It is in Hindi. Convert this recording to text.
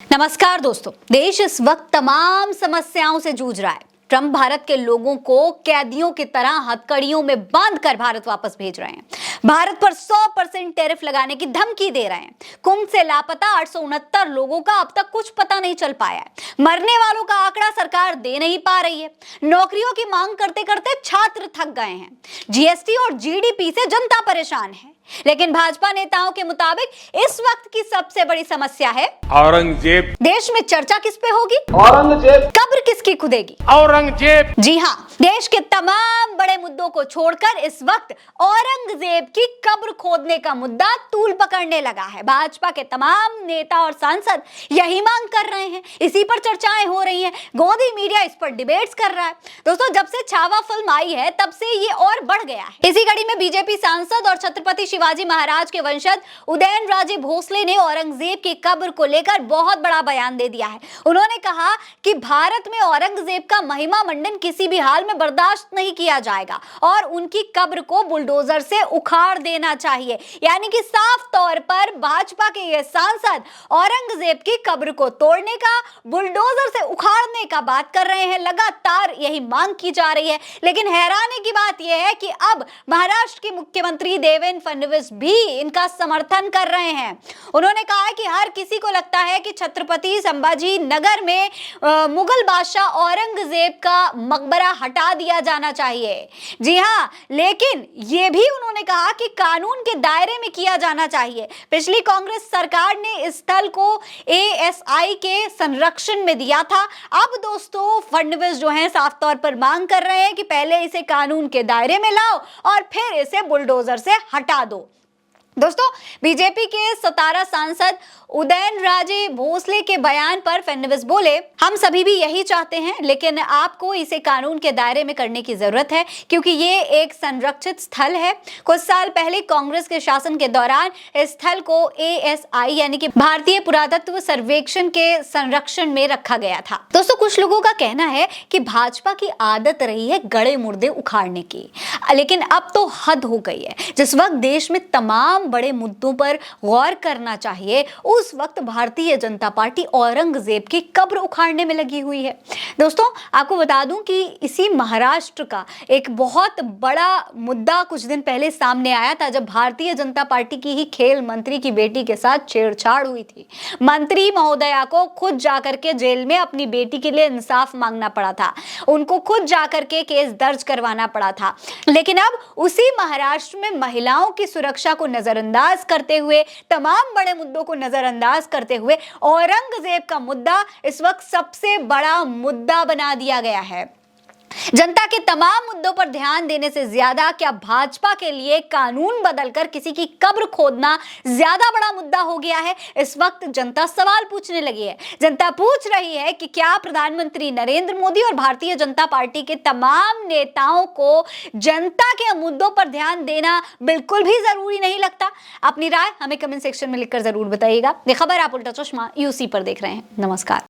नमस्कार दोस्तों, देश इस वक्त तमाम समस्याओं से जूझ रहा है। ट्रंप भारत के लोगों को कैदियों की तरह हथकड़ियों में बांधकर भारत वापस भेज रहे हैं। भारत पर 100% टैरिफ लगाने की धमकी दे रहे हैं। कुंभ से लापता 869 लोगों का अब तक कुछ पता नहीं चल पाया है। मरने वालों का आंकड़ा सरकार दे नहीं पा रही है। नौकरियों की मांग करते करते छात्र थक गए हैं। जीएसटी और जीडीपी से जनता परेशान है। लेकिन भाजपा नेताओं के मुताबिक इस वक्त की सबसे बड़ी समस्या है औरंगजेब। देश में चर्चा किस पे होगी? औरंगजेब। कब्र किसकी खुदेगी? औरंगजेब। जी हाँ, देश के तमाम बड़े मुद्दों को छोड़कर इस वक्त औरंगजेब की कब्र खोदने का मुद्दा तूल पकड़ने लगा है। भाजपा के तमाम नेता और सांसद यही मांग कर रहे हैं। इसी पर चर्चाएं हो रही हैं। गोदी मीडिया इस पर डिबेट्स कर रहा है। दोस्तों, जब से छावा फिल्म आई है तब से ये और बढ़ गया है। इसी कड़ी में बीजेपी सांसद और छत्रपति शिवाजी महाराज के वंशज उदयनराजे भोसले ने औरंगजेब की कब्र को लेकर बहुत बड़ा बयान दे दिया है। उन्होंने कहा कि भारत में औरंगजेब का महिमा मंडन किसी भी हाल में बर्दाश्त नहीं किया जाएगा और उनकी कब्र को बुलडोजर से उखाड़ देना चाहिए। यानी कि साफ तौर पर भाजपा के ये सांसद औरंगजेब की कब्र को तोड़ने का, बुलडोजर से उखाड़ने का बात कर रहे हैं। लगातार यही मांग की जा रही है। लेकिन हैरानी की बात यह है कि अब महाराष्ट्र के मुख्यमंत्री देवेंद्र फडणवीस भी इनका समर्थन कर रहे हैं। उन्होंने कहा है कि हर किसी को लगता है कि छत्रपति संभाजी नगर में मुगल बादशाह औरंगजेब का मकबरा हटा दिया जाना चाहिए। जी हाँ, लेकिन यह भी उन्होंने कहा कि कानून के दायरे में किया जाना चाहिए। पिछली कांग्रेस सरकार ने इस स्थल को एएसआई के संरक्षण में दिया था। अब दोस्तों, फडणवीस जो है साफ तौर पर मांग कर रहे हैं कि पहले इसे कानून के दायरे में लाओ और फिर इसे बुलडोजर से हटा दो। दोस्तों, बीजेपी के सतारा सांसद उदयनराजे भोसले के बयान पर फडणवीस बोले, हम सभी भी यही चाहते हैं, लेकिन आपको इसे कानून के दायरे में करने की जरूरत है क्योंकि ये एक संरक्षित स्थल है। कुछ साल पहले कांग्रेस के शासन के दौरान इस स्थल को एएसआई यानी कि भारतीय पुरातत्व सर्वेक्षण के संरक्षण में रखा गया था। दोस्तों, कुछ लोगों का कहना है कि भाजपा की आदत रही है गड़े मुर्दे उखाड़ने की, लेकिन अब तो हद हो गई है। जिस वक्त देश में तमाम बड़े मुद्दों पर गौर करना चाहिए, उस वक्त भारतीय जनता पार्टी औरंगजेब की कब्र उखाड़ने में लगी हुई है। दोस्तों, आपको बता दूं कि इसी महाराष्ट्र का एक बहुत बड़ा मुद्दा कुछ दिन पहले सामने आया था, जब भारतीय जनता पार्टी की ही खेल मंत्री की बेटी के साथ छेड़छाड़ हुई थी। मंत्री महोदया को खुद जाकर के जेल में अपनी बेटी के लिए इंसाफ मांगना पड़ा था। उनको खुद जाकर के केस दर्ज करवाना पड़ा था। लेकिन अब उसी महाराष्ट्र में महिलाओं की सुरक्षा को नजरअंदाज करते हुए, तमाम बड़े मुद्दों को नजरअंदाज करते हुए औरंगजेब का मुद्दा इस वक्त सबसे बड़ा मुद्दा बना दिया गया है। जनता के तमाम मुद्दों पर ध्यान देने से ज्यादा क्या भाजपा के लिए कानून बदलकर किसी की कब्र खोदना ज्यादा बड़ा मुद्दा हो गया है? इस वक्त जनता सवाल पूछने लगी है। जनता पूछ रही है कि क्या प्रधानमंत्री नरेंद्र मोदी और भारतीय जनता पार्टी के तमाम नेताओं को जनता के मुद्दों पर ध्यान देना बिल्कुल भी जरूरी नहीं लगता? अपनी राय हमें कमेंट सेक्शन में लिखकर जरूर बताइएगा। ये खबर आप उल्टा चश्मा यूसी पर देख रहे हैं। नमस्कार।